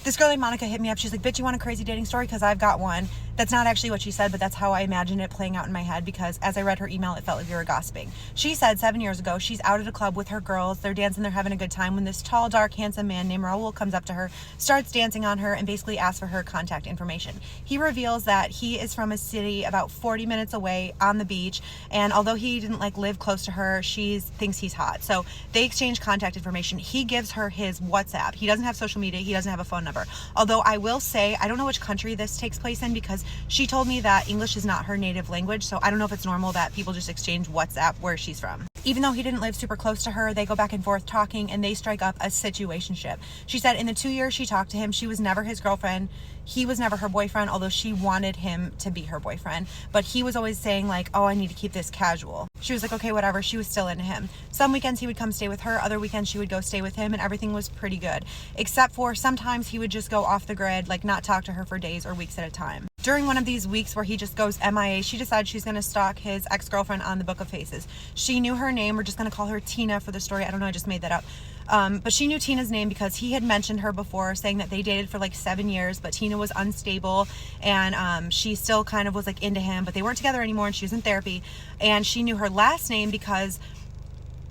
This girl named Monica hit me up. She's like, bitch, you want a crazy dating story? Because I've got one. That's not actually what she said, but that's how I imagined it playing out in my head, because as I read her email, it felt like we were gossiping. She said 7 years ago, she's out at a club with her girls. They're dancing. They're having a good time when this tall, dark, handsome man named Raul comes up to her, starts dancing on her, and basically asks for her contact information. He reveals that he is from a city about 40 minutes away on the beach, and although he didn't live close to her, she thinks he's hot. So they exchange contact information. He gives her his WhatsApp. He doesn't have social media. He doesn't have a phone number. Although I will say, I don't know which country this takes place in, because she told me that English is not her native language, so I don't know if it's normal that people just exchange WhatsApp where she's from. Even though he didn't live super close to her, they go back and forth talking, and they strike up a situationship. She said in the 2 years she talked to him, she was never his girlfriend. He was never her boyfriend, although she wanted him to be her boyfriend. But he was always saying oh, I need to keep this casual. She was like, okay, whatever. She was still into him. Some weekends he would come stay with her. Other weekends she would go stay with him, and everything was pretty good. Except for sometimes he would just go off the grid, not talk to her for days or weeks at a time. During one of these weeks where he just goes MIA, she decides she's going to stalk his ex-girlfriend on the Book of Faces. She knew her name. We're just going to call her Tina for the story. I don't know. I just made that up. But she knew Tina's name because he had mentioned her before, saying that they dated for 7 years, but Tina was unstable, and she still kind of was into him, but they weren't together anymore, and she was in therapy. And she knew her last name because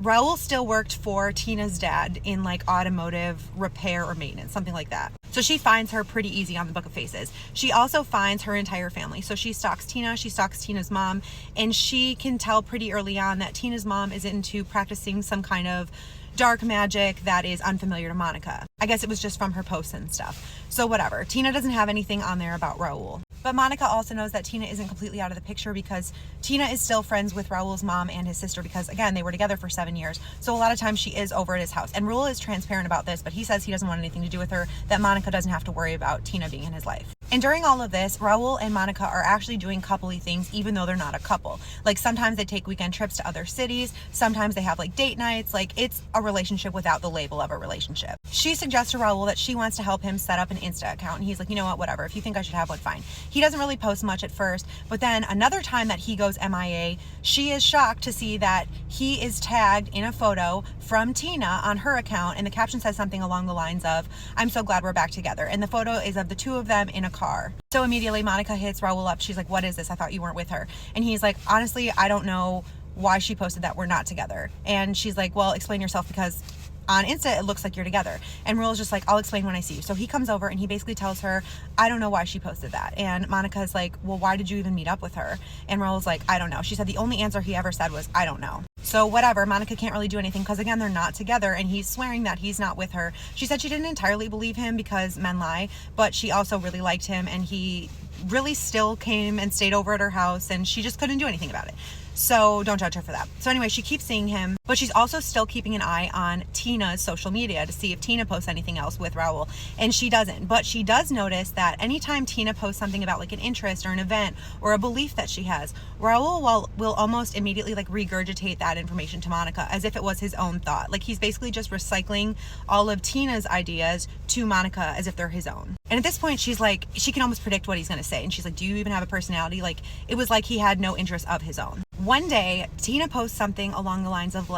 Raul still worked for Tina's dad in automotive repair or maintenance, something like that. So she finds her pretty easy on the Book of Faces. She also finds her entire family. So she stalks Tina, she stalks Tina's mom, and she can tell pretty early on that Tina's mom is into practicing some kind of dark magic that is unfamiliar to Monica. I guess it was just from her posts and stuff. So whatever. Tina doesn't have anything on there about Raul. But Monica also knows that Tina isn't completely out of the picture, because Tina is still friends with Raul's mom and his sister, because again, they were together for 7 years. So a lot of times she is over at his house. And Raul is transparent about this, but he says he doesn't want anything to do with her, that Monica doesn't have to worry about Tina being in his life. And during all of this, Raul and Monica are actually doing coupley things, even though they're not a couple. Sometimes they take weekend trips to other cities. Sometimes they have date nights. It's a relationship without the label of a relationship. She suggests to Raul that she wants to help him set up an Insta account. And he's like, you know what, whatever. If you think I should have one, fine. He doesn't really post much at first, but then another time that he goes MIA, she is shocked to see that he is tagged in a photo from Tina on her account, and the caption says something along the lines of, I'm so glad we're back together. And the photo is of the two of them in a car. So immediately Monica hits Raul up. She's like, what is this? I thought you weren't with her. And he's like, honestly, I don't know why she posted that. We're not together. And she's like, well, explain yourself, because on Insta it looks like you're together. And Raul's just like, I'll explain when I see you. So he comes over and he basically tells her, I don't know why she posted that. And Monica's like, well, why did you even meet up with her? And Raul's like, I don't know. She said the only answer he ever said was, I don't know. So whatever, Monica can't really do anything, because again, they're not together, and he's swearing that he's not with her. She said she didn't entirely believe him, because men lie, but she also really liked him, and he really still came and stayed over at her house, and she just couldn't do anything about it. So don't judge her for that. So anyway, she keeps seeing him, but she's also still keeping an eye on Tina's social media to see if Tina posts anything else with Raul. And she doesn't. But she does notice that anytime Tina posts something about an interest or an event or a belief that she has, Raul will almost immediately regurgitate that information to Monica as if it was his own thought. He's basically just recycling all of Tina's ideas to Monica as if they're his own. And at this point, she's like, she can almost predict what he's going to say. And she's like, do you even have a personality? It was like he had no interest of his own. One day, Tina posts something along the lines of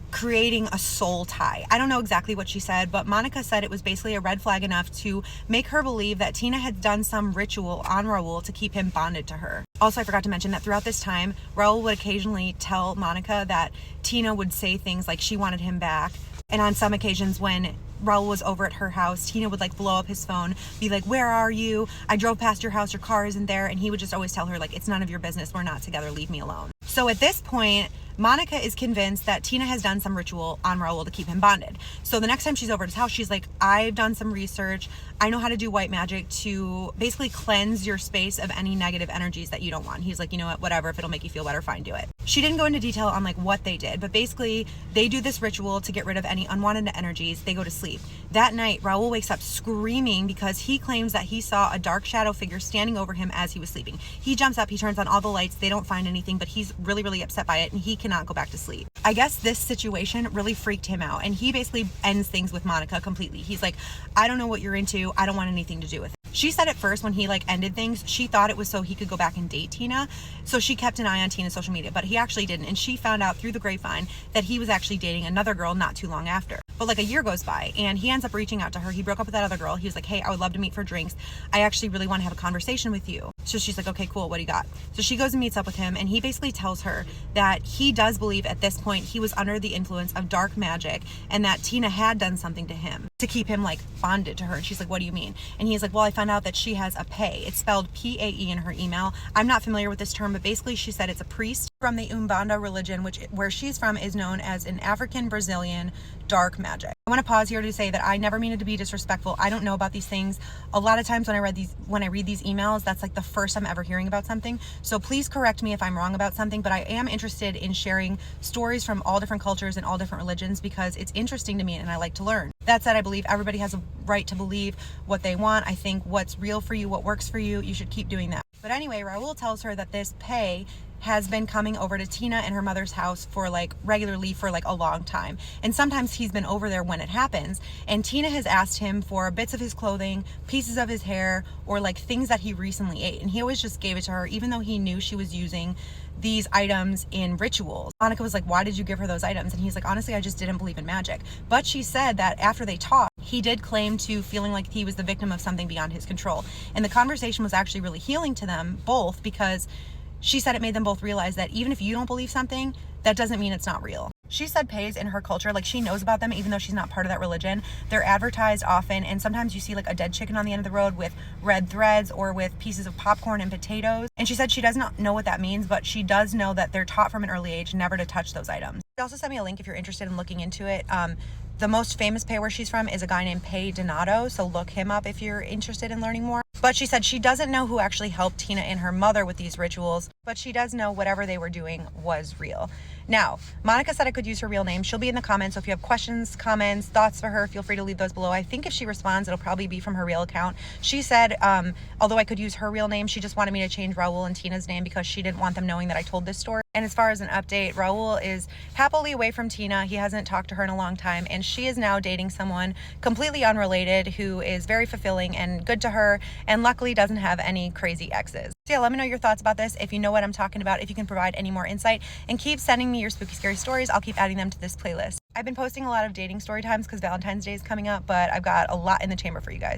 creating a soul tie. I don't know exactly what she said, but Monica said it was basically a red flag enough to make her believe that Tina had done some ritual on Raul to keep him bonded to her. Also, I forgot to mention that throughout this time, Raul would occasionally tell Monica that Tina would say things like she wanted him back. And on some occasions when Raul was over at her house, Tina would blow up his phone, be like, where are you? I drove past your house, your car isn't there. And he would just always tell her it's none of your business. We're not together. Leave me alone. So at this point, Monica is convinced that Tina has done some ritual on Raul to keep him bonded. So the next time she's over at his house, she's like, I've done some research. I know how to do white magic to basically cleanse your space of any negative energies that you don't want. He's like, you know what, whatever, if it'll make you feel better, fine, do it. She didn't go into detail on what they did, but basically they do this ritual to get rid of any unwanted energies. They go to sleep. That night, Raul wakes up screaming because he claims that he saw a dark shadow figure standing over him as he was sleeping. He jumps up, he turns on all the lights, they don't find anything, but he's really, really upset by it, and he cannot go back to sleep. I guess this situation really freaked him out, and he basically ends things with Monica completely. He's like, I don't know what you're into, I don't want anything to do with it. She said at first when he ended things, she thought it was so he could go back and date Tina. So she kept an eye on Tina's social media, but he actually didn't. And she found out through the grapevine that he was actually dating another girl not too long after. But like a year goes by and he ends up reaching out to her. He broke up with that other girl. He was like, hey, I would love to meet for drinks. I actually really want to have a conversation with you. So she's like, okay, cool. What do you got? So she goes and meets up with him, and he basically tells her that he does believe at this point he was under the influence of dark magic and that Tina had done something to him to keep him like bonded to her. And she's like, what do you mean? And he's like, well, I found out that she has a pay. It's spelled P-A-E in her email. I'm not familiar with this term, but basically she said it's a priest from the Umbanda religion, which where she's from is known as an African Brazilian dark magic. I want to pause here to say that I never mean it to be disrespectful. I don't know about these things. A lot of times when I read these emails, that's like the first I'm ever hearing about something. So please correct me if I'm wrong about something, but I am interested in sharing stories from all different cultures and all different religions because it's interesting to me and I like to learn. That said, I believe everybody has a right to believe what they want. I think what's real for you, what works for you, you should keep doing that. But anyway, Raul tells her that this pay has been coming over to Tina and her mother's house for like regularly for like a long time. And sometimes he's been over there when it happens. And Tina has asked him for bits of his clothing, pieces of his hair, or like things that he recently ate. And he always just gave it to her, even though he knew she was using these items in rituals. Monica was like, why did you give her those items? And he's like, honestly, I just didn't believe in magic. But she said that after they talked, he did claim to feeling like he was the victim of something beyond his control. And the conversation was actually really healing to them both because she said it made them both realize that even if you don't believe something, that doesn't mean it's not real. She said pays in her culture, like she knows about them even though she's not part of that religion. They're advertised often, and sometimes you see like a dead chicken on the end of the road with red threads or with pieces of popcorn and potatoes. And she said she does not know what that means, but she does know that they're taught from an early age never to touch those items. She also sent me a link if you're interested in looking into it. The most famous pay where she's from is a guy named Pay Donato, so look him up if you're interested in learning more. But she said she doesn't know who actually helped Tina and her mother with these rituals, but she does know whatever they were doing was real. Now, Monica said I could use her real name. She'll be in the comments, so if you have questions, comments, thoughts for her, feel free to leave those below. I think if she responds, it'll probably be from her real account. She said, although I could use her real name, she just wanted me to change Raul and Tina's name because she didn't want them knowing that I told this story. And as far as an update, Raul is happily away from Tina. He hasn't talked to her in a long time, and she is now dating someone completely unrelated who is very fulfilling and good to her, and luckily doesn't have any crazy exes. So yeah, let me know your thoughts about this. If you know what I'm talking about, if you can provide any more insight, and keep sending me your spooky scary stories. I'll keep adding them to this playlist. I've been posting a lot of dating story times because Valentine's Day is coming up, but I've got a lot in the chamber for you guys.